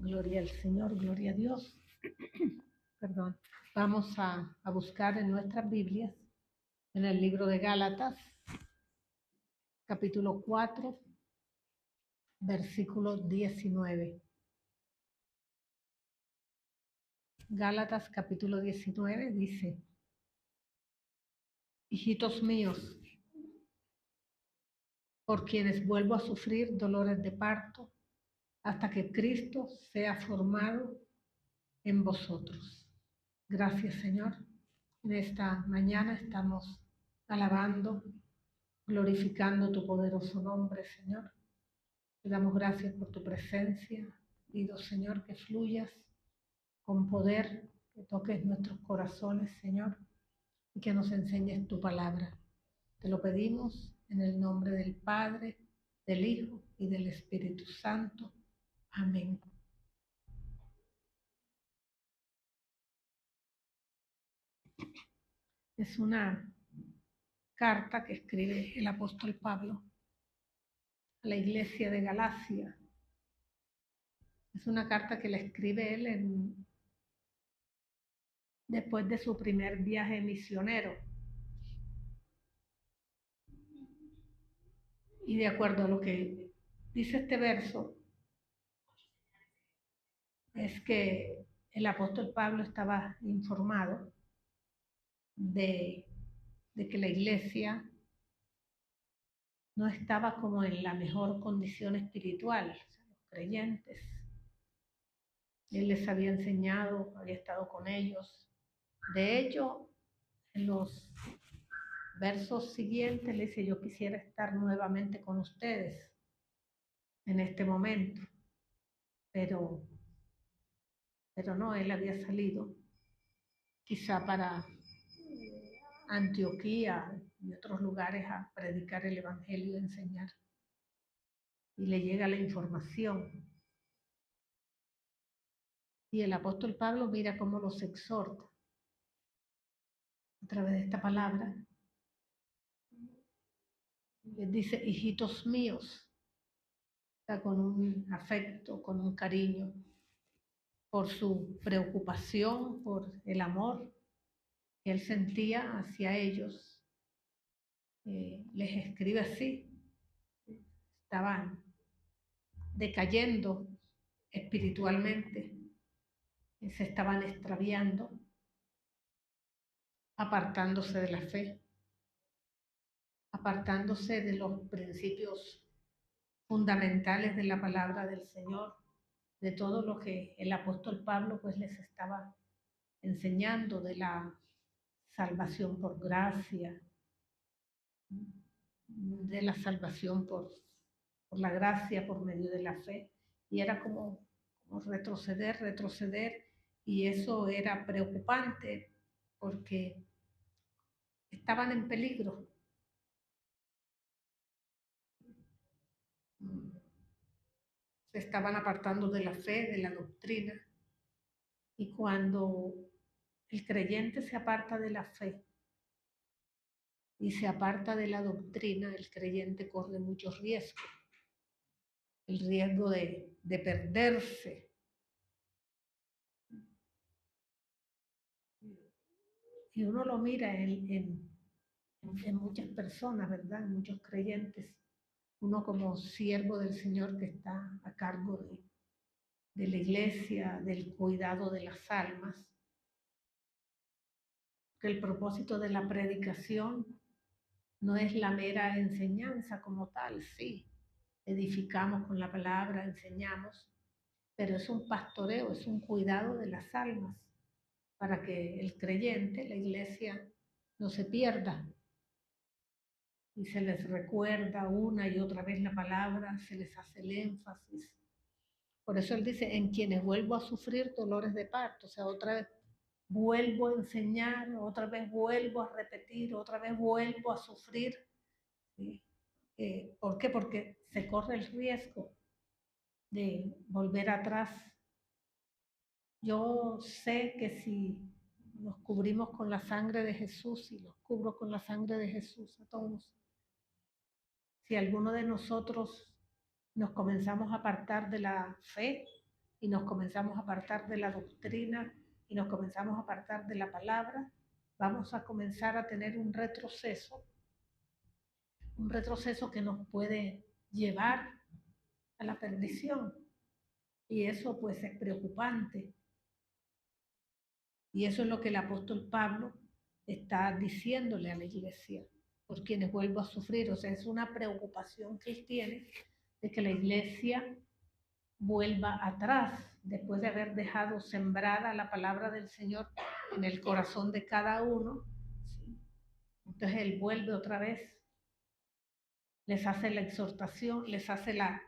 Gloria al Señor, gloria a Dios. Perdón. Vamos a buscar en nuestras Biblias, en el libro de Gálatas, capítulo 4, versículo 19. Gálatas, capítulo 19, dice: Hijitos míos, por quienes vuelvo a sufrir dolores de parto, hasta que Cristo sea formado en vosotros. Gracias, Señor. En esta mañana estamos alabando, glorificando tu poderoso nombre, Señor. Te damos gracias por tu presencia. Pido, Señor, que fluyas con poder, que toques nuestros corazones, Señor, y que nos enseñes tu palabra. Te lo pedimos en el nombre del Padre, del Hijo y del Espíritu Santo. Amén. Es una carta que escribe el apóstol Pablo a la iglesia de Galacia. Es una carta que la escribe él después de su primer viaje misionero. Y de acuerdo a lo que dice este verso, es que el apóstol Pablo estaba informado de que la iglesia no estaba como en la mejor condición espiritual, o sea, los creyentes. Él les había enseñado, había estado con ellos. De hecho, en los versos siguientes le dice: yo quisiera estar nuevamente con ustedes en este momento, pero no, él había salido quizá para Antioquía y otros lugares a predicar el evangelio y enseñar. Y le llega la información. Y el apóstol Pablo mira cómo los exhorta a través de esta palabra. Les dice: hijitos míos, está con un afecto, con un cariño, por su preocupación, por el amor que él sentía hacia ellos. Les escribe así: estaban decayendo espiritualmente, se estaban extraviando, apartándose de la fe, apartándose de los principios fundamentales de la palabra del Señor, de todo lo que el apóstol Pablo pues les estaba enseñando, de la salvación por gracia, de la salvación por la gracia, por medio de la fe. Y era como retroceder, y eso era preocupante porque estaban en peligro. Se estaban apartando de la fe, de la doctrina. Y cuando el creyente se aparta de la fe y se aparta de la doctrina, el creyente corre muchos riesgos. El riesgo de perderse. Y uno lo mira en muchas personas, ¿verdad? En muchos creyentes. Uno como siervo del Señor que está a cargo de la iglesia, del cuidado de las almas. Que el propósito de la predicación no es la mera enseñanza como tal, sí. Edificamos con la palabra, enseñamos, pero es un pastoreo, es un cuidado de las almas, para que el creyente, la iglesia, no se pierda. Y se les recuerda una y otra vez la palabra, se les hace el énfasis. Por eso él dice: en quienes vuelvo a sufrir dolores de parto. O sea, otra vez vuelvo a enseñar, otra vez vuelvo a repetir, otra vez vuelvo a sufrir. ¿Sí? ¿Por qué? Porque se corre el riesgo de volver atrás. Yo sé que si nos cubrimos con la sangre de Jesús, y los cubro con la sangre de Jesús a todos, si alguno de nosotros nos comenzamos a apartar de la fe, y nos comenzamos a apartar de la doctrina y nos comenzamos a apartar de la palabra, vamos a comenzar a tener un retroceso que nos puede llevar a la perdición. Y eso pues es preocupante. Y eso es lo que el apóstol Pablo está diciéndole a la iglesia, por quienes vuelvo a sufrir. O sea, es una preocupación que él tiene de que la iglesia vuelva atrás, después de haber dejado sembrada la palabra del Señor en el corazón de cada uno. ¿Sí? Entonces él vuelve otra vez, les hace la exhortación, les hace la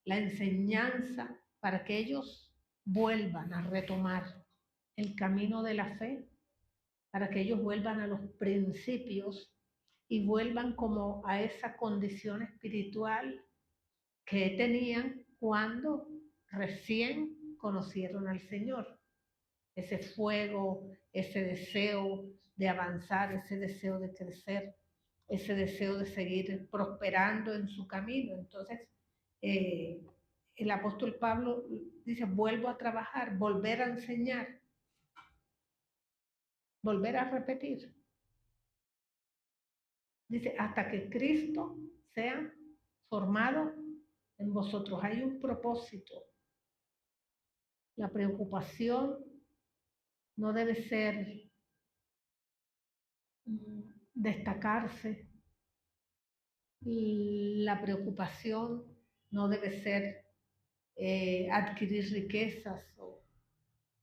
enseñanza para que ellos vuelvan a retomar el camino de la fe, para que ellos vuelvan a los principios y vuelvan como a esa condición espiritual que tenían cuando recién conocieron al Señor. Ese fuego, ese deseo de avanzar, ese deseo de crecer, ese deseo de seguir prosperando en su camino. Entonces, el apóstol Pablo dice, vuelvo a trabajar, volver a enseñar, volver a repetir. Dice, hasta que Cristo sea formado en vosotros. Hay un propósito. La preocupación no debe ser destacarse. La preocupación no debe ser adquirir riquezas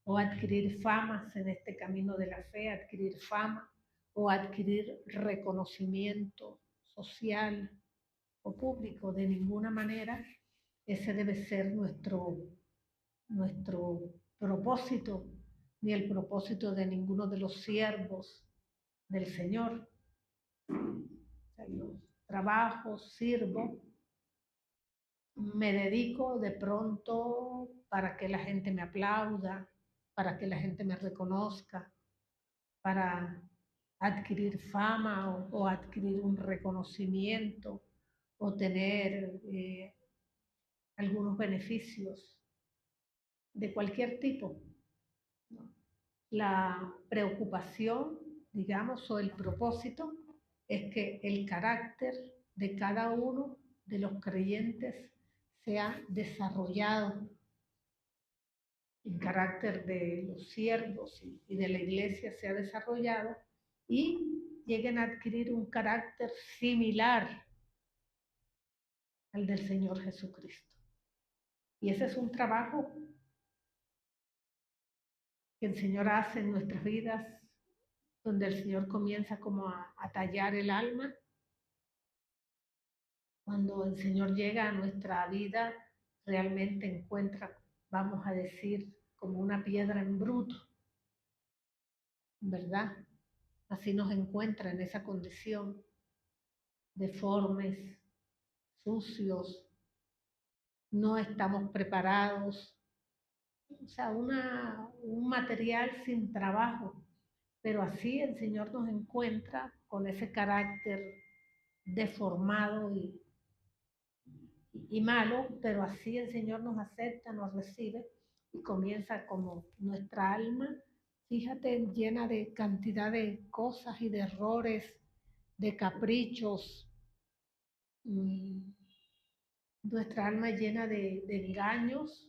o adquirir famas en este camino de la fe, adquirir fama o adquirir reconocimiento social o público. De ninguna manera ese debe ser nuestro propósito, ni el propósito de ninguno de los siervos del Señor. O sea, yo trabajo, sirvo, me dedico de pronto para que la gente me aplauda, para que la gente me reconozca, para adquirir fama o adquirir un reconocimiento o tener algunos beneficios de cualquier tipo, ¿no? La preocupación, digamos, o el propósito es que el carácter de cada uno de los creyentes sea desarrollado, el carácter de los siervos y de la iglesia sea desarrollado y lleguen a adquirir un carácter similar al del Señor Jesucristo. Y ese es un trabajo que el Señor hace en nuestras vidas, donde el Señor comienza como a tallar el alma. Cuando el Señor llega a nuestra vida, realmente encuentra, vamos a decir, como una piedra en bruto, ¿verdad? Así nos encuentra en esa condición, deformes, sucios, no estamos preparados, o sea, un material sin trabajo, pero así el Señor nos encuentra con ese carácter deformado y malo, pero así el Señor nos acepta, nos recibe y comienza como nuestra alma, fíjate, llena de cantidad de cosas y de errores, de caprichos, nuestra alma llena de engaños.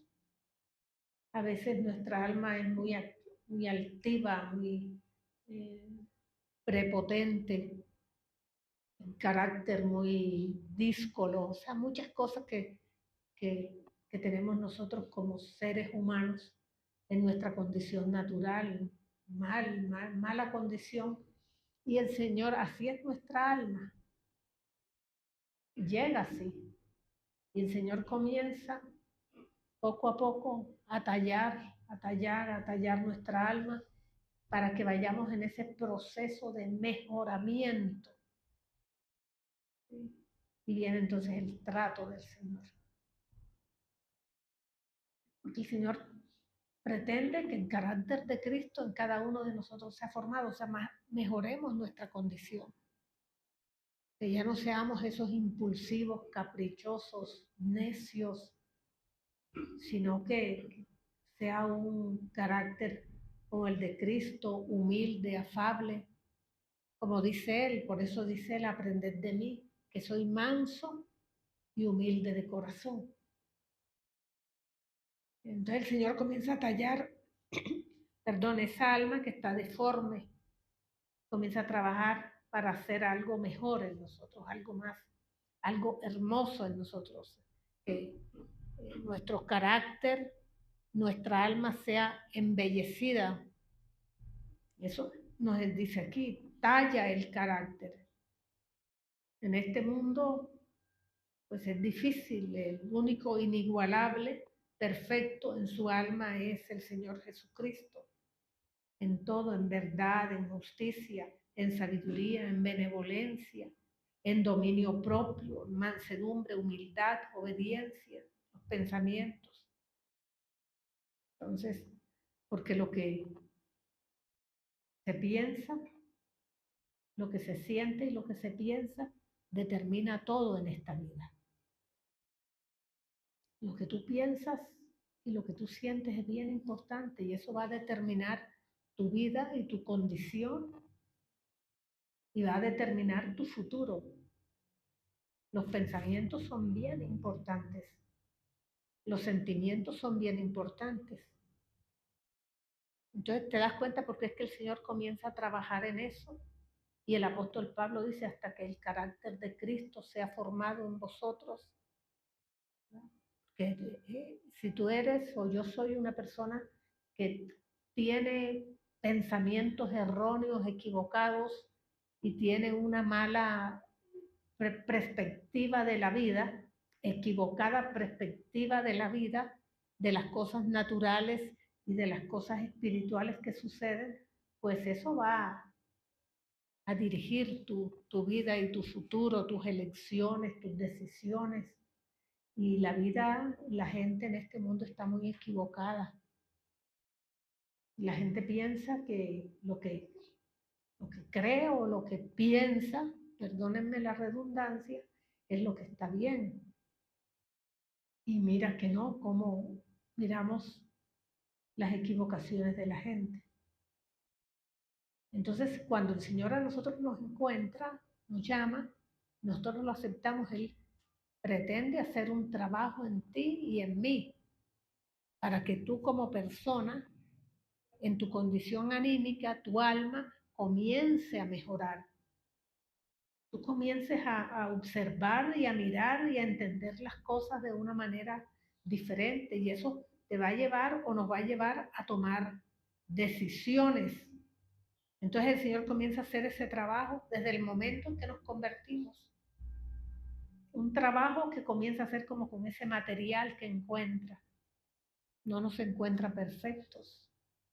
A veces nuestra alma es muy altiva, muy eh, prepotente, carácter muy díscolo, o sea, muchas cosas que tenemos nosotros como seres humanos en nuestra condición natural, mala condición. Y el Señor, así es nuestra alma, llega así. Y el Señor comienza poco a poco a tallar, a tallar, a tallar nuestra alma para que vayamos en ese proceso de mejoramiento. ¿Sí? Y viene entonces el trato del Señor. Porque el Señor pretende que el carácter de Cristo en cada uno de nosotros sea formado, o sea, mejoremos nuestra condición. Que ya no seamos esos impulsivos, caprichosos, necios, sino sea un carácter como el de Cristo, humilde, afable, como dice Él. Por eso dice Él, aprended de mí, que soy manso y humilde de corazón. Entonces el Señor comienza a tallar, perdón, esa alma que está deforme, comienza a trabajar para hacer algo mejor en nosotros, algo más, algo hermoso en nosotros. Que nuestro carácter, nuestra alma sea embellecida. Eso nos dice aquí, talla el carácter. En este mundo, pues es difícil, el único inigualable, perfecto en su alma es el Señor Jesucristo. En todo, en verdad, en justicia, en sabiduría, en benevolencia, en dominio propio, en mansedumbre, humildad, obediencia, los pensamientos. Entonces, porque lo que se piensa, lo que se siente y lo que se piensa determina todo en esta vida. Lo que tú piensas y lo que tú sientes es bien importante y eso va a determinar tu vida y tu condición y va a determinar tu futuro. Los pensamientos son bien importantes. Los sentimientos son bien importantes. Entonces te das cuenta porque es que el Señor comienza a trabajar en eso. Y el apóstol Pablo dice, hasta que el carácter de Cristo sea formado en vosotros. Que si tú eres o yo soy una persona que tiene pensamientos erróneos, equivocados y tiene una mala perspectiva de la vida, equivocada perspectiva de la vida, de las cosas naturales y de las cosas espirituales que suceden, pues eso va a dirigir tu vida y tu futuro, tus elecciones, tus decisiones. Y la vida, la gente en este mundo está muy equivocada. La gente piensa que lo que cree o lo que piensa, perdónenme la redundancia, es lo que está bien. Y mira que no, como miramos las equivocaciones de la gente. Entonces, cuando el Señor a nosotros nos encuentra, nos llama, nosotros lo aceptamos, Él pretende hacer un trabajo en ti y en mí, para que tú como persona, en tu condición anímica, tu alma comience a mejorar. Tú comiences a observar y a mirar y a entender las cosas de una manera diferente y eso te va a llevar o nos va a llevar a tomar decisiones. Entonces el Señor comienza a hacer ese trabajo desde el momento en que nos convertimos. Un trabajo que comienza a ser como con ese material que encuentra. No nos encuentra perfectos,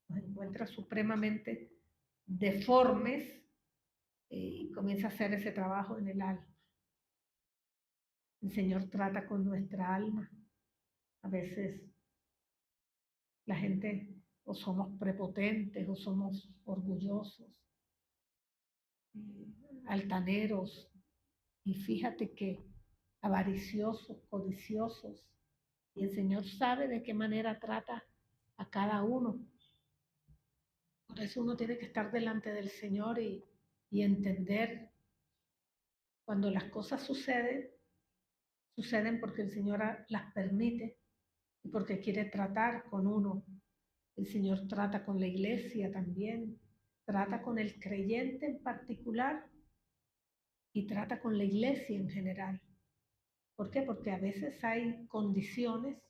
nos encuentra supremamente deformes y comienza a hacer ese trabajo en el alma. El Señor trata con nuestra alma. A veces la gente o somos prepotentes o somos orgullosos, altaneros, y fíjate que avariciosos, codiciosos. Y el Señor sabe de qué manera trata a cada uno. Por eso uno tiene que estar delante del Señor y entender cuando las cosas suceden, suceden porque el Señor las permite y porque quiere tratar con uno. El Señor trata con la iglesia también, trata con el creyente en particular y trata con la iglesia en general. ¿Por qué? Porque a veces hay condiciones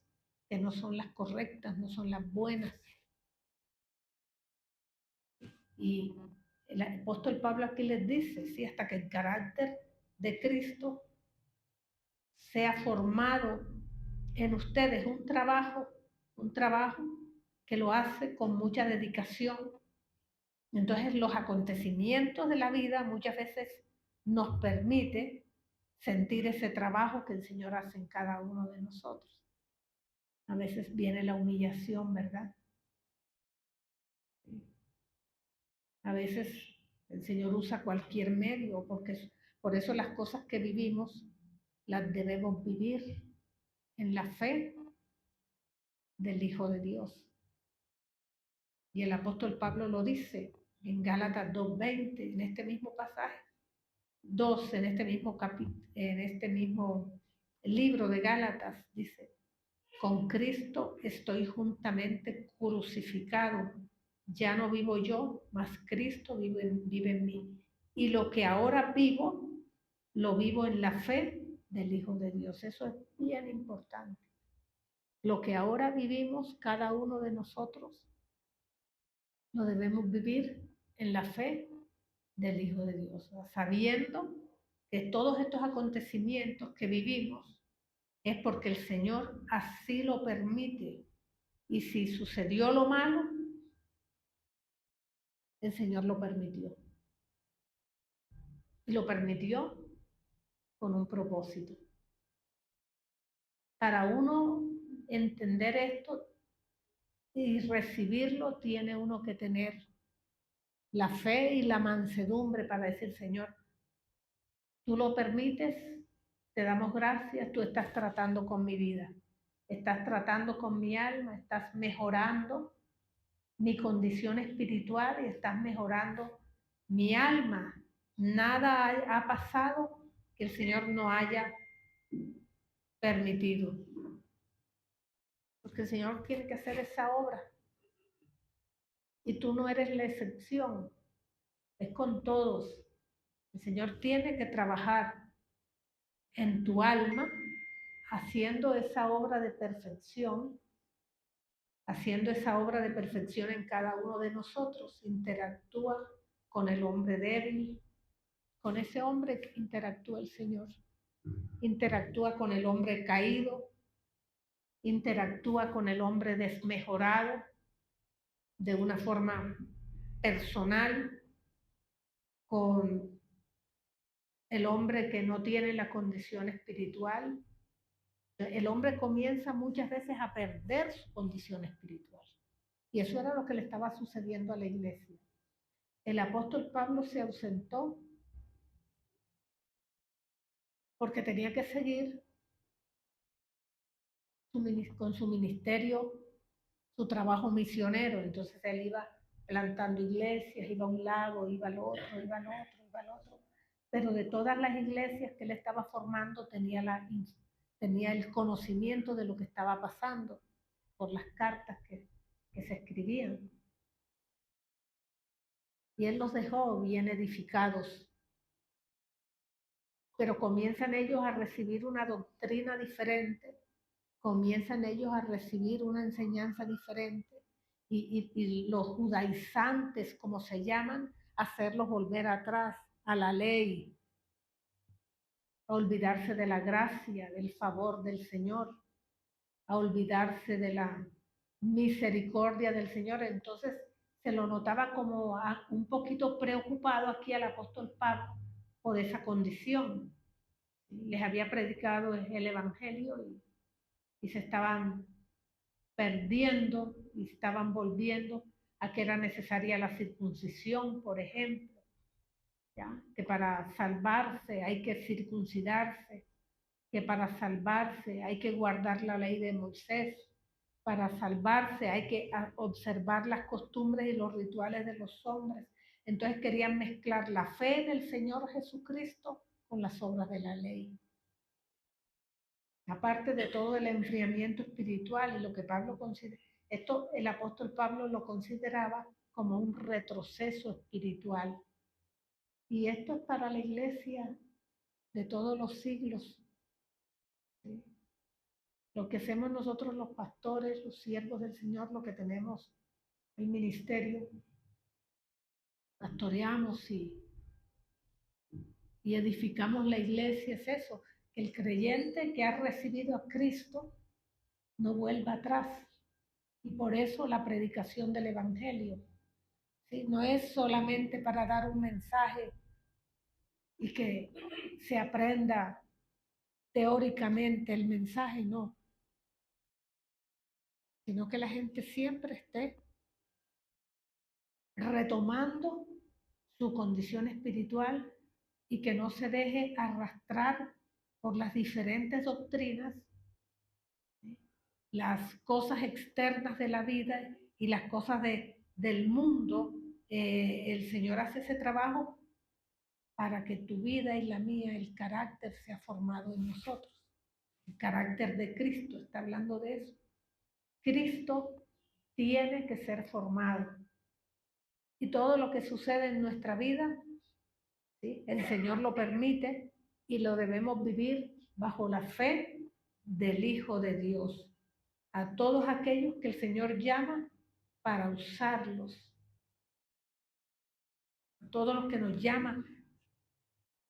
que no son las correctas, no son las buenas. Y el apóstol Pablo aquí les dice, sí, hasta que el carácter de Cristo sea formado en ustedes, un trabajo que lo hace con mucha dedicación. Entonces los acontecimientos de la vida muchas veces nos permite sentir ese trabajo que el Señor hace en cada uno de nosotros. A veces viene la humillación, ¿verdad? A veces el Señor usa cualquier medio, porque por eso las cosas que vivimos las debemos vivir en la fe del Hijo de Dios. Y el apóstol Pablo lo dice en Gálatas 2:20, en este mismo pasaje, 2, en este mismo capítulo, en este mismo libro de Gálatas, dice: con Cristo estoy juntamente crucificado. Ya no vivo yo, mas Cristo vive en mí. Y lo que ahora vivo, lo vivo en la fe del Hijo de Dios. Eso es bien importante. Lo que ahora vivimos, cada uno de nosotros, lo debemos vivir en la fe del Hijo de Dios, sabiendo que todos estos acontecimientos que vivimos es porque el Señor así lo permite. Y si sucedió lo malo, el Señor lo permitió. Y lo permitió con un propósito. Para uno entender esto y recibirlo, tiene uno que tener la fe y la mansedumbre para decir: Señor, tú lo permites, te damos gracias, tú estás tratando con mi vida, estás tratando con mi alma, estás mejorando mi condición espiritual y estás mejorando mi alma. Nada ha pasado que el Señor no haya permitido, porque el Señor tiene que hacer esa obra y tú no eres la excepción, es con todos. El Señor tiene que trabajar en tu alma, haciendo esa obra de perfección, haciendo esa obra de perfección en cada uno de nosotros. Interactúa con el hombre débil, con ese hombre que interactúa el Señor. Interactúa con el hombre caído, interactúa con el hombre desmejorado de una forma personal, con el hombre que no tiene la condición espiritual. El hombre comienza muchas veces a perder su condición espiritual. Y eso era lo que le estaba sucediendo a la iglesia. El apóstol Pablo se ausentó porque tenía que seguir con su ministerio, su trabajo misionero. Entonces él iba plantando iglesias, iba a un lado, iba al otro, iba al otro, iba al otro. Pero de todas las iglesias que él estaba formando tenía el conocimiento de lo que estaba pasando por las cartas que se escribían. Y él los dejó bien edificados. Pero comienzan ellos a recibir una doctrina diferente, comienzan ellos a recibir una enseñanza diferente, y los judaizantes, como se llaman, hacerlos volver atrás a la ley, a olvidarse de la gracia, del favor del Señor, a olvidarse de la misericordia del Señor. Entonces se lo notaba como un poquito preocupado aquí al apóstol Pablo por esa condición. Les había predicado el Evangelio y se estaban perdiendo y estaban volviendo a que era necesaria la circuncisión, por ejemplo, ¿ya? Que para salvarse hay que circuncidarse, que para salvarse hay que guardar la ley de Moisés, para salvarse hay que observar las costumbres y los rituales de los hombres. Entonces querían mezclar la fe en el Señor Jesucristo con las obras de la ley. Aparte de todo el enfriamiento espiritual y lo que Pablo considera, esto el apóstol Pablo lo consideraba como un retroceso espiritual. Y esto es para la iglesia de todos los siglos, ¿sí? Lo que hacemos nosotros los pastores, los siervos del Señor, lo que tenemos el ministerio, pastoreamos y edificamos la iglesia, es eso, que el creyente que ha recibido a Cristo no vuelva atrás. Y por eso la predicación del Evangelio, ¿sí? No es solamente para dar un mensaje y que se aprenda teóricamente el mensaje, no, sino que la gente siempre esté retomando su condición espiritual y que no se deje arrastrar por las diferentes doctrinas, ¿sí? Las cosas externas de la vida y las cosas del mundo, el Señor hace ese trabajo para que tu vida y la mía, el carácter sea formado en nosotros. El carácter de Cristo, está hablando de eso. Cristo tiene que ser formado. Y todo lo que sucede en nuestra vida, ¿sí?, el Señor lo permite y lo debemos vivir bajo la fe del Hijo de Dios. A todos aquellos que el Señor llama para usarlos. A todos los que nos llaman,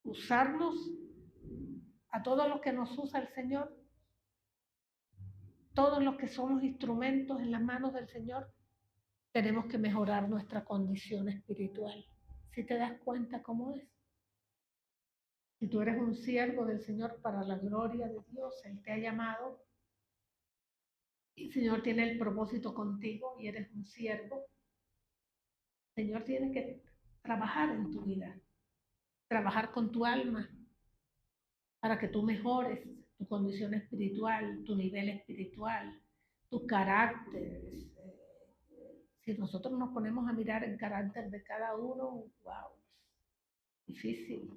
usarlos. A todos los que nos usa el Señor. Todos los que somos instrumentos en las manos del Señor, tenemos que mejorar nuestra condición espiritual. Si te das cuenta cómo es. Si tú eres un siervo del Señor para la gloria de Dios, Él te ha llamado y el Señor tiene el propósito contigo y eres un siervo, el Señor tiene que trabajar en tu vida, trabajar con tu alma para que tú mejores tu condición espiritual, tu nivel espiritual, tu carácter. Si nosotros nos ponemos a mirar el carácter de cada uno, wow, difícil,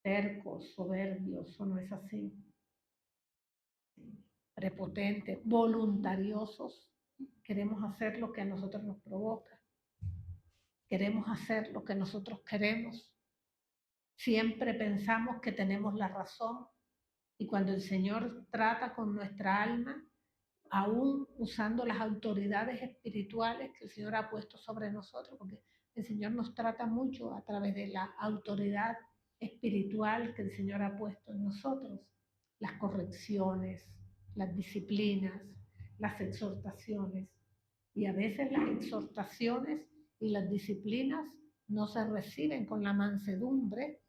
tercos, soberbios, eso no es así. Prepotentes, voluntariosos, queremos hacer lo que a nosotros nos provoca, queremos hacer lo que nosotros queremos, siempre pensamos que tenemos la razón y cuando el Señor trata con nuestra alma, aún usando las autoridades espirituales que el Señor ha puesto sobre nosotros, porque el Señor nos trata mucho a través de la autoridad espiritual que el Señor ha puesto en nosotros, las correcciones, las disciplinas, las exhortaciones. Y a veces las exhortaciones y las disciplinas no se reciben con la mansedumbre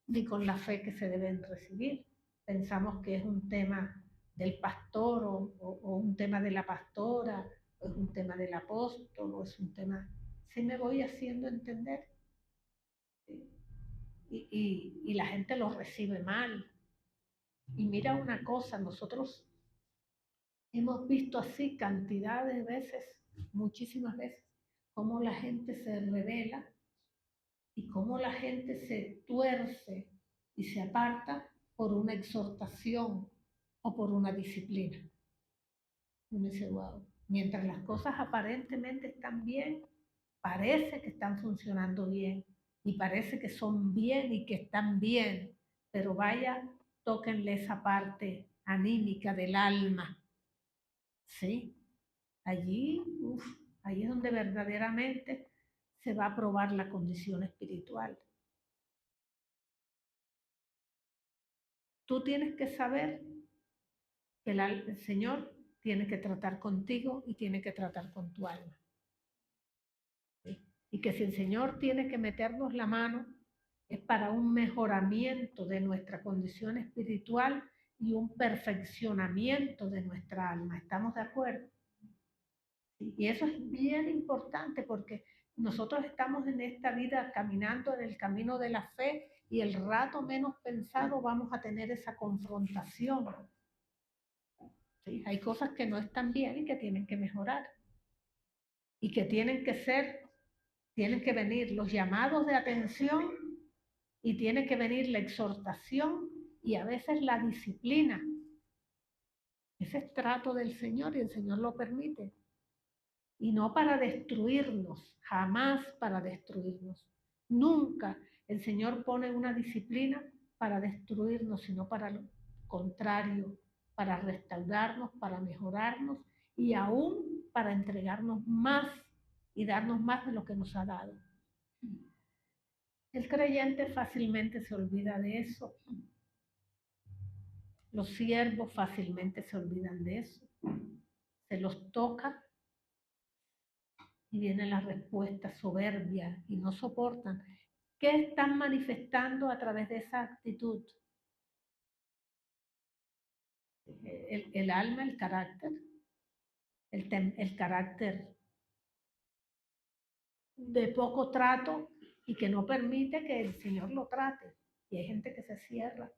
ni con la fe que se deben recibir. Pensamos que es un tema del pastor o un tema de la pastora, o es un tema del apóstol, o es un tema... Sí me voy haciendo entender. Y la gente lo recibe mal. Y mira una cosa, nosotros hemos visto así cantidades de veces, muchísimas veces, cómo la gente se revela y cómo la gente se tuerce y se aparta por una exhortación o por una disciplina. Uno dice, wow, mientras las cosas aparentemente están bien, parece que están funcionando bien y parece que son bien y que están bien, pero vaya, tóquenle esa parte anímica del alma, ¿sí? Allí, ahí es donde verdaderamente se va a probar la condición espiritual. Tú tienes que saber que el Señor tiene que tratar contigo y tiene que tratar con tu alma. ¿Sí? Y que si el Señor tiene que meternos la mano, es para un mejoramiento de nuestra condición espiritual y un perfeccionamiento de nuestra alma. ¿Estamos de acuerdo? Y eso es bien importante porque nosotros estamos en esta vida caminando en el camino de la fe y el rato menos pensado vamos a tener esa confrontación. ¿Sí? Hay cosas que no están bien y que tienen que mejorar y que tienen que venir los llamados de atención y tiene que venir la exhortación y a veces la disciplina. Ese es trato del Señor y el Señor lo permite. Y no para destruirnos, jamás para destruirnos. Nunca el Señor pone una disciplina para destruirnos, sino para lo contrario, para restaurarnos, para mejorarnos y aún para entregarnos más y darnos más de lo que nos ha dado. El creyente fácilmente se olvida de eso. Los siervos fácilmente se olvidan de eso. Se los toca y viene la respuesta soberbia y no soportan. ¿Qué están manifestando a través de esa actitud? El alma, el carácter, el carácter de poco trato y que no permite que el Señor lo trate. Y hay gente que se cierra.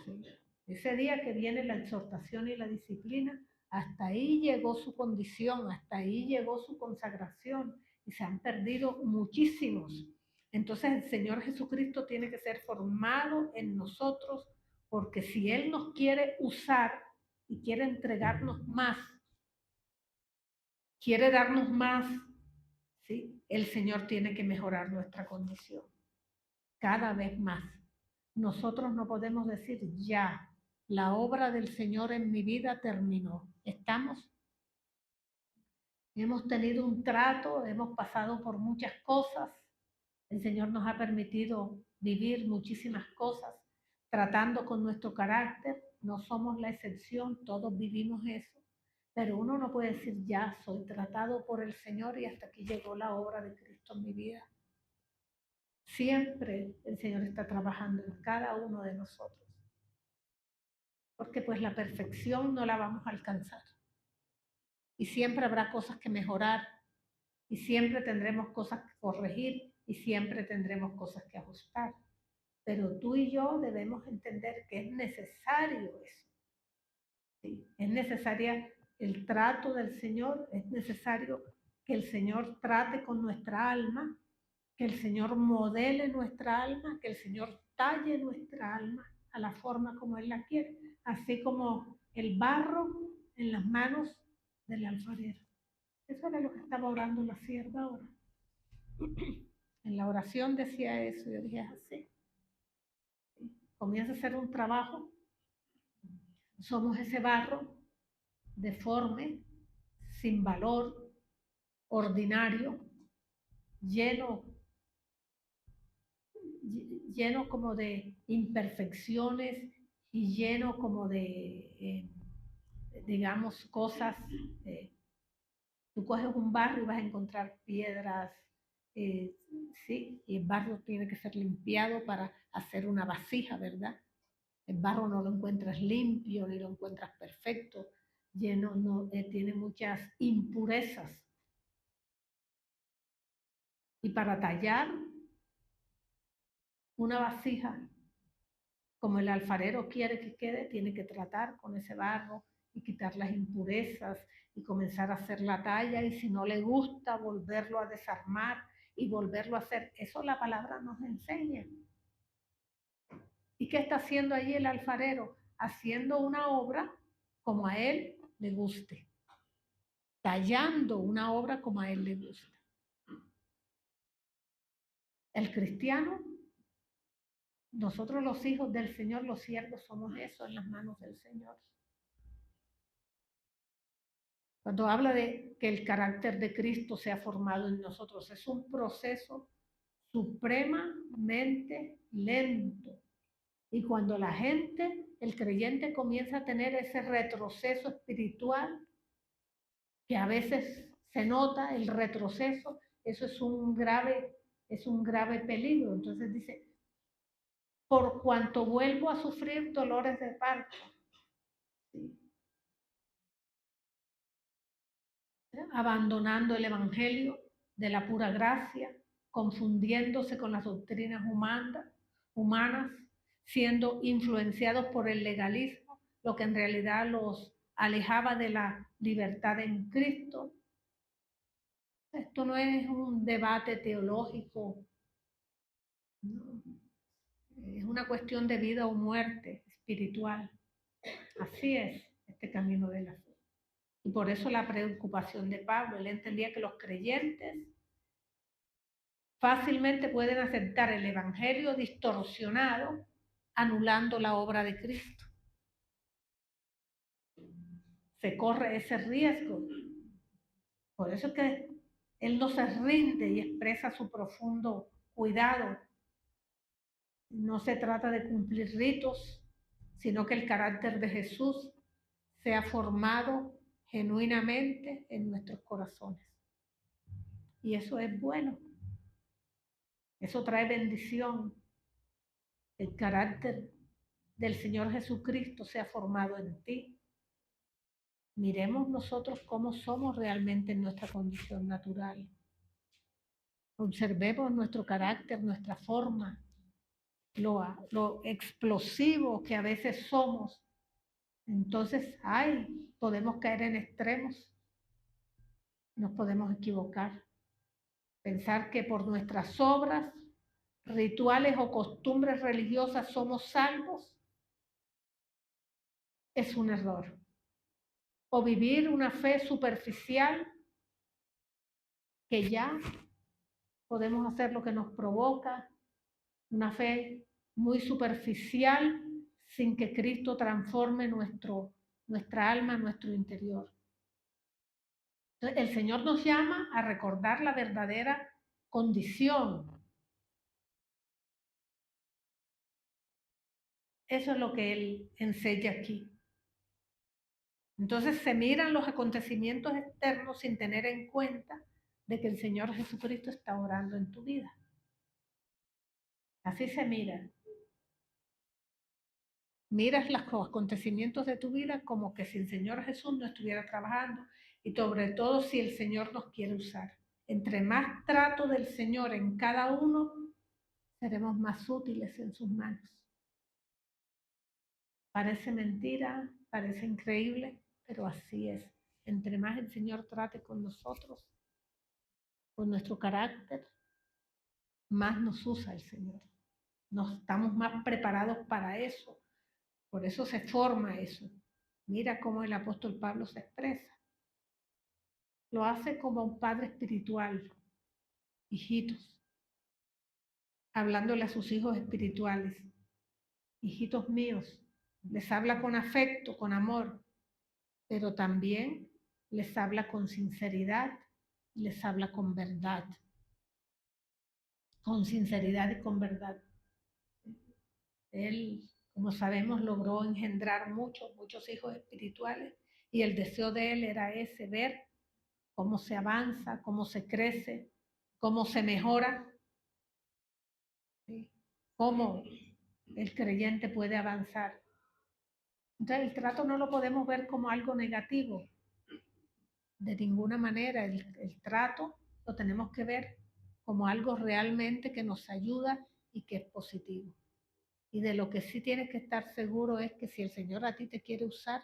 ¿Sí? Ese día que viene la exhortación y la disciplina, Hasta ahí llegó su condición, hasta ahí llegó su consagración y se han perdido muchísimos. Entonces el Señor Jesucristo tiene que ser formado en nosotros, porque si Él nos quiere usar y quiere entregarnos más, quiere darnos más, ¿sí? El Señor tiene que mejorar nuestra condición cada vez más. Nosotros no podemos decir ya, la obra del Señor en mi vida terminó. Hemos tenido un trato, hemos pasado por muchas cosas. El Señor nos ha permitido vivir muchísimas cosas, tratando con nuestro carácter. No somos la excepción, todos vivimos eso. Pero uno no puede decir ya, soy tratado por el Señor y hasta aquí llegó la obra de Cristo en mi vida. Siempre el Señor está trabajando en cada uno de nosotros, porque pues la perfección no la vamos a alcanzar. Y siempre habrá cosas que mejorar, y siempre tendremos cosas que corregir, y siempre tendremos cosas que ajustar. Pero tú y yo debemos entender que es necesario eso. ¿Sí? Es necesaria el trato del Señor, es necesario que el Señor trate con nuestra alma, que el Señor modele nuestra alma, que el Señor talle nuestra alma a la forma como Él la quiere, así como el barro en las manos del alfarero. Eso era lo que estaba orando la sierva ahora. En la oración decía eso, yo dije así. Comienza a hacer un trabajo, somos ese barro deforme, sin valor, ordinario, lleno como de imperfecciones y lleno como de, digamos, cosas. Tú coges un barro y vas a encontrar piedras, sí, y el barro tiene que ser limpiado para hacer una vasija, ¿verdad? El barro no lo encuentras limpio ni lo encuentras perfecto, lleno, no, tiene muchas impurezas. Y para tallar una vasija como el alfarero quiere que quede, tiene que tratar con ese barro y quitar las impurezas y comenzar a hacer la talla, y si no le gusta, volverlo a desarmar y volverlo a hacer. Eso la palabra nos enseña. ¿Y qué está haciendo allí el alfarero? Haciendo una obra como a él le guste, tallando una obra como a él le gusta. El cristiano, nosotros los hijos del Señor, los siervos, somos eso en las manos del Señor. Cuando habla de que el carácter de Cristo sea formado en nosotros, es un proceso supremamente lento. Y cuando la gente, el creyente, comienza a tener ese retroceso espiritual, que a veces se nota el retroceso, eso es un grave peligro. Entonces dice, por cuanto vuelvo a sufrir dolores de parto, ¿sí? Abandonando el evangelio de la pura gracia, confundiéndose con las doctrinas humanas, siendo influenciados por el legalismo, lo que en realidad los alejaba de la libertad en Cristo. Esto no es un debate teológico, no. Es una cuestión de vida o muerte espiritual. Así es este camino de la fe. Y por eso la preocupación de Pablo, él entendía que los creyentes fácilmente pueden aceptar el evangelio distorsionado, anulando la obra de Cristo. Se corre ese riesgo. Por eso es que él no se rinde y expresa su profundo cuidado. No se trata de cumplir ritos, sino que el carácter de Jesús sea formado genuinamente en nuestros corazones. Y eso es bueno. Eso trae bendición. El carácter del Señor Jesucristo sea formado en ti. Miremos nosotros cómo somos realmente en nuestra condición natural. Observemos nuestro carácter, nuestra forma, lo explosivo que a veces somos, Entonces, podemos caer en extremos, nos podemos equivocar. Pensar que por nuestras obras, rituales o costumbres religiosas somos salvos es un error. O vivir una fe superficial que ya podemos hacer lo que nos provoca, una fe muy superficial sin que Cristo transforme nuestra alma, nuestro interior. Entonces, el Señor nos llama a recordar la verdadera condición. Eso es lo que Él enseña aquí. Entonces se miran los acontecimientos externos sin tener en cuenta de que el Señor Jesucristo está orando en tu vida. Así se mira. Miras los acontecimientos de tu vida como que si el Señor Jesús no estuviera trabajando y sobre todo si el Señor nos quiere usar. Entre más trato del Señor en cada uno, seremos más útiles en sus manos. Parece mentira, parece increíble, pero así es. Entre más el Señor trate con nosotros, con nuestro carácter, más nos usa el Señor. Nos estamos más preparados para eso. Por eso se forma eso. Mira cómo el apóstol Pablo se expresa. Lo hace como un padre espiritual, hijitos, hablándole a sus hijos espirituales. Hijitos míos, les habla con afecto, con amor, pero también les habla con sinceridad, les habla con verdad. Con sinceridad y con verdad. Él, como sabemos, logró engendrar muchos hijos espirituales y el deseo de él era ese, ver cómo se avanza, cómo se crece, cómo se mejora, ¿sí? Cómo el creyente puede avanzar. Entonces el trato no lo podemos ver como algo negativo, de ninguna manera. El trato lo tenemos que ver como algo realmente que nos ayuda y que es positivo. Y de lo que sí tienes que estar seguro es que si el Señor a ti te quiere usar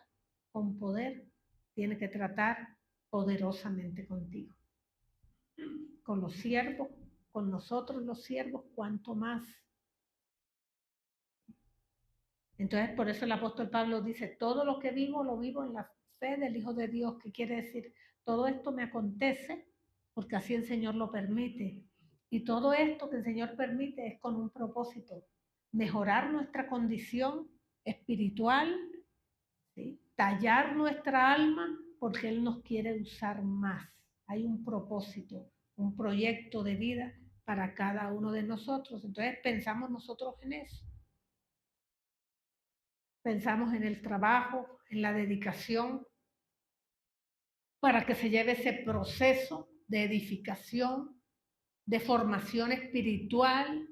con poder, tiene que tratar poderosamente contigo. Con los siervos, con nosotros los siervos, cuanto más. Entonces, por eso el apóstol Pablo dice, todo lo que vivo, lo vivo en la fe del Hijo de Dios, que quiere decir, todo esto me acontece porque así el Señor lo permite. Y todo esto que el Señor permite es con un propósito, mejorar nuestra condición espiritual, ¿sí? Tallar nuestra alma porque Él nos quiere usar más. Hay un propósito, un proyecto de vida para cada uno de nosotros. Entonces pensamos nosotros en eso. Pensamos en el trabajo, en la dedicación, para que se lleve ese proceso de edificación, de formación espiritual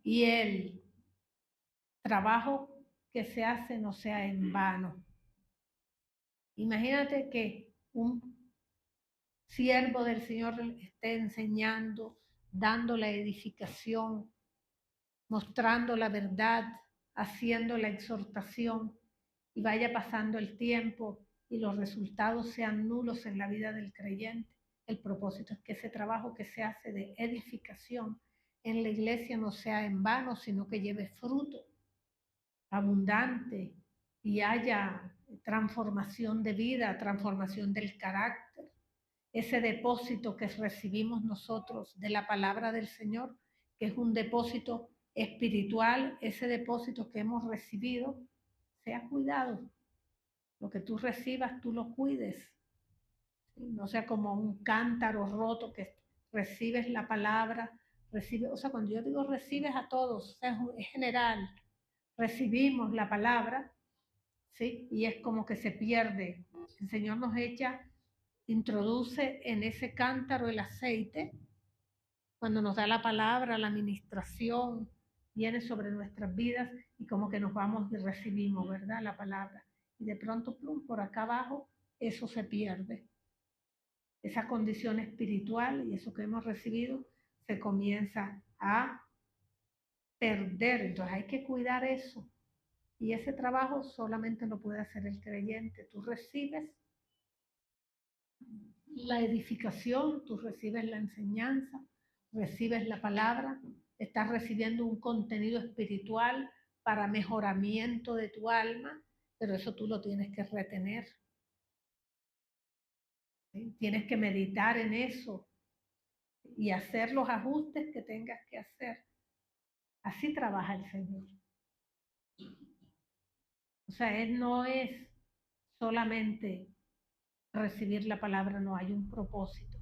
y el trabajo que se hace no sea en vano. Imagínate que un siervo del Señor esté enseñando, dando la edificación, mostrando la verdad, haciendo la exhortación y vaya pasando el tiempo y los resultados sean nulos en la vida del creyente. El propósito es que ese trabajo que se hace de edificación en la iglesia no sea en vano, sino que lleve fruto abundante y haya transformación de vida, transformación del carácter. Ese depósito que recibimos nosotros de la palabra del Señor, que es un depósito espiritual, ese depósito que hemos recibido, sea cuidado. Lo que tú recibas, tú lo cuides. No sea como un cántaro roto que recibes la palabra, o sea, cuando yo digo recibes a todos, o sea, es general, recibimos la palabra, ¿sí? Y es como que se pierde. El Señor nos introduce en ese cántaro el aceite, cuando nos da la palabra, la administración, viene sobre nuestras vidas y como que nos vamos y recibimos, ¿verdad? La palabra. Y de pronto, plum, por acá abajo, eso se pierde. Esa condición espiritual y eso que hemos recibido se comienza a perder. Entonces hay que cuidar eso. Y ese trabajo solamente lo puede hacer el creyente. Tú recibes la edificación, tú recibes la enseñanza, recibes la palabra, estás recibiendo un contenido espiritual para mejoramiento de tu alma, pero eso tú lo tienes que retener, ¿sí? Tienes que meditar en eso y hacer los ajustes que tengas que hacer. Así trabaja el Señor. O sea, Él no es solamente recibir la palabra, no hay un propósito.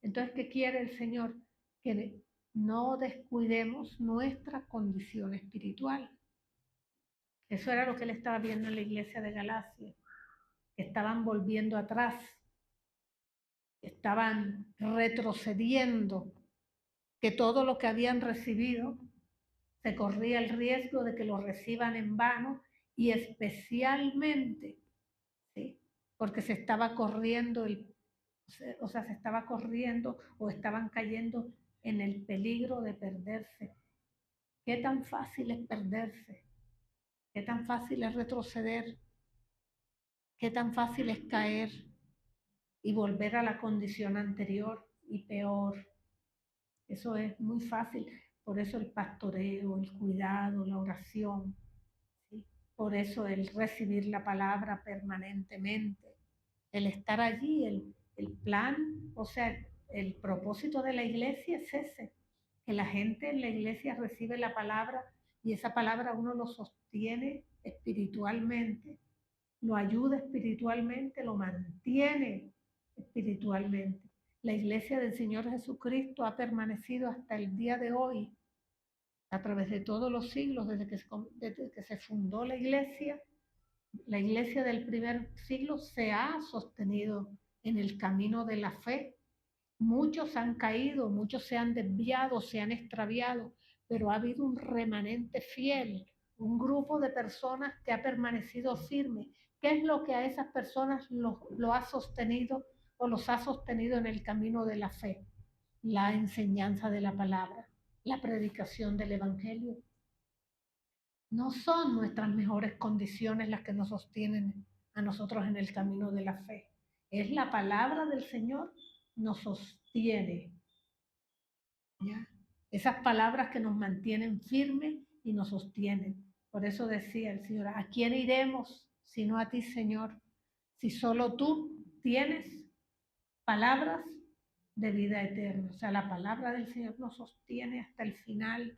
Entonces, ¿qué quiere el Señor? Que no descuidemos nuestra condición espiritual. Eso era lo que él estaba viendo en la iglesia de Galacia, que estaban volviendo atrás, estaban retrocediendo, que todo lo que habían recibido se corría el riesgo de que lo reciban en vano y especialmente, ¿sí? Porque se estaba corriendo o sea, se estaba corriendo o estaban cayendo en el peligro de perderse. ¿Qué tan fácil es perderse? ¿Qué tan fácil es retroceder? ¿Qué tan fácil es caer y volver a la condición anterior y peor? Eso es muy fácil. Por eso el pastoreo, el cuidado, la oración, ¿sí? Por eso el recibir la palabra permanentemente, el estar allí, el plan, o sea, el propósito de la iglesia es ese, que la gente en la iglesia recibe la palabra y esa palabra uno lo sostiene espiritualmente, lo ayuda espiritualmente, lo mantiene espiritualmente. La iglesia del Señor Jesucristo ha permanecido hasta el día de hoy, a través de todos los siglos, desde que se fundó la iglesia del primer siglo se ha sostenido en el camino de la fe. Muchos han caído, muchos se han desviado, se han extraviado, pero ha habido un remanente fiel, un grupo de personas que ha permanecido firme. ¿Qué es lo que a esas personas lo ha sostenido o los ha sostenido en el camino de la fe? La enseñanza de la palabra, la predicación del evangelio. No son nuestras mejores condiciones las que nos sostienen a nosotros en el camino de la fe. Es la palabra del Señor nos sostiene, ¿ya? Esas palabras que nos mantienen firmes y nos sostienen. Por eso decía el Señor, ¿a quién iremos sino a ti, Señor? Si solo tú tienes palabras de vida eterna. O sea, la palabra del Señor nos sostiene hasta el final.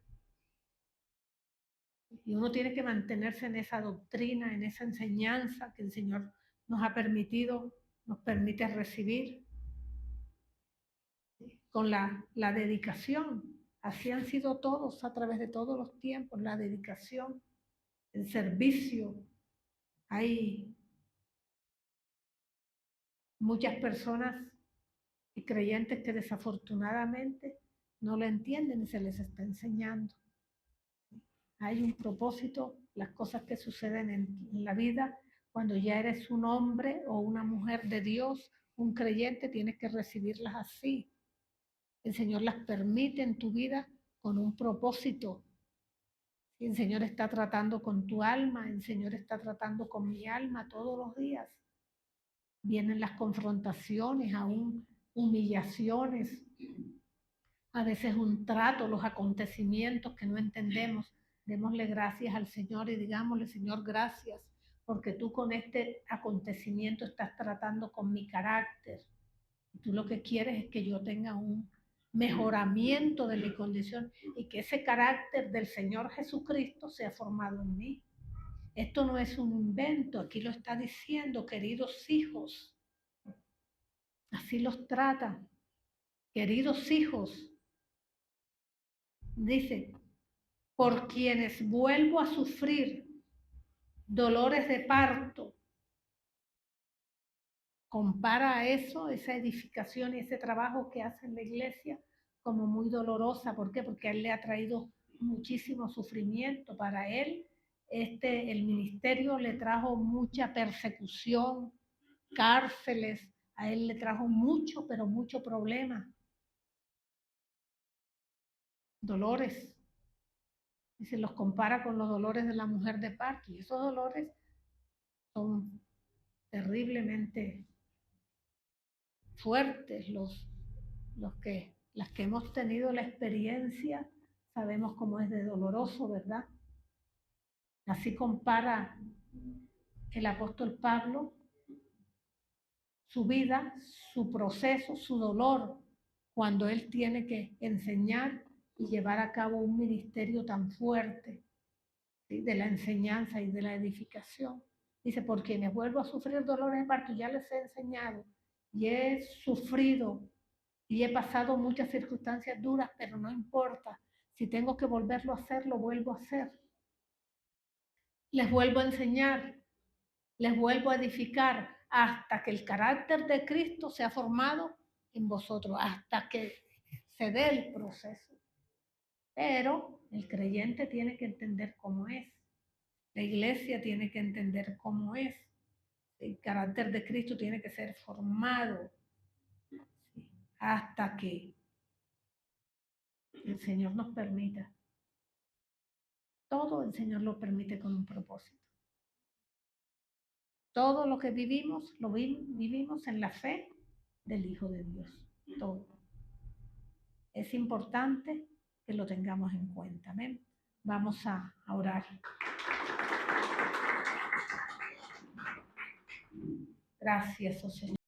Y uno tiene que mantenerse en esa doctrina, en esa enseñanza que el Señor nos ha permitido, nos permite recibir con la dedicación. Así han sido todos a través de todos los tiempos, la dedicación, el servicio. Hay muchas personas y creyentes que desafortunadamente no lo entienden y se les está enseñando. Hay un propósito, las cosas que suceden en la vida, cuando ya eres un hombre o una mujer de Dios, un creyente, tienes que recibirlas así. El Señor las permite en tu vida con un propósito. El Señor está tratando con tu alma, el Señor está tratando con mi alma todos los días. Vienen las confrontaciones, aún humillaciones, a veces un trato, los acontecimientos que no entendemos. Démosle gracias al Señor y digámosle, Señor, gracias, porque tú con este acontecimiento estás tratando con mi carácter. Tú lo que quieres es que yo tenga un mejoramiento de mi condición y que ese carácter del Señor Jesucristo sea formado en mí. Esto no es un invento, aquí lo está diciendo, queridos hijos. Así los trata, queridos hijos. Dice, por quienes vuelvo a sufrir dolores de parto. Compara eso, esa edificación y ese trabajo que hace en la iglesia como muy dolorosa. ¿Por qué? Porque a él le ha traído muchísimo sufrimiento. Para él, el ministerio le trajo mucha persecución, cárceles, a él le trajo mucho, pero mucho problema, dolores. y se los compara con los dolores de la mujer de parto. Y esos dolores son terriblemente fuertes. Las que hemos tenido la experiencia sabemos cómo es de doloroso, ¿verdad? Así compara el apóstol Pablo su vida, su proceso, su dolor, cuando él tiene que enseñar y llevar a cabo un ministerio tan fuerte, ¿sí?, de la enseñanza y de la edificación. Dice, por quienes vuelvo a sufrir dolores de parto, ya les he enseñado y he sufrido y he pasado muchas circunstancias duras, pero no importa. Si tengo que volverlo a hacer, lo vuelvo a hacer. Les vuelvo a enseñar, les vuelvo a edificar hasta que el carácter de Cristo sea formado en vosotros, hasta que se dé el proceso. Pero el creyente tiene que entender cómo es. La iglesia tiene que entender cómo es. El carácter de Cristo tiene que ser formado, ¿sí?, hasta que el Señor nos permita. Todo el Señor lo permite con un propósito. Todo lo que vivimos, lo vivimos en la fe del Hijo de Dios. Todo. Es importante que lo tengamos en cuenta. Amén. Vamos a orar. Gracias, oh Señor.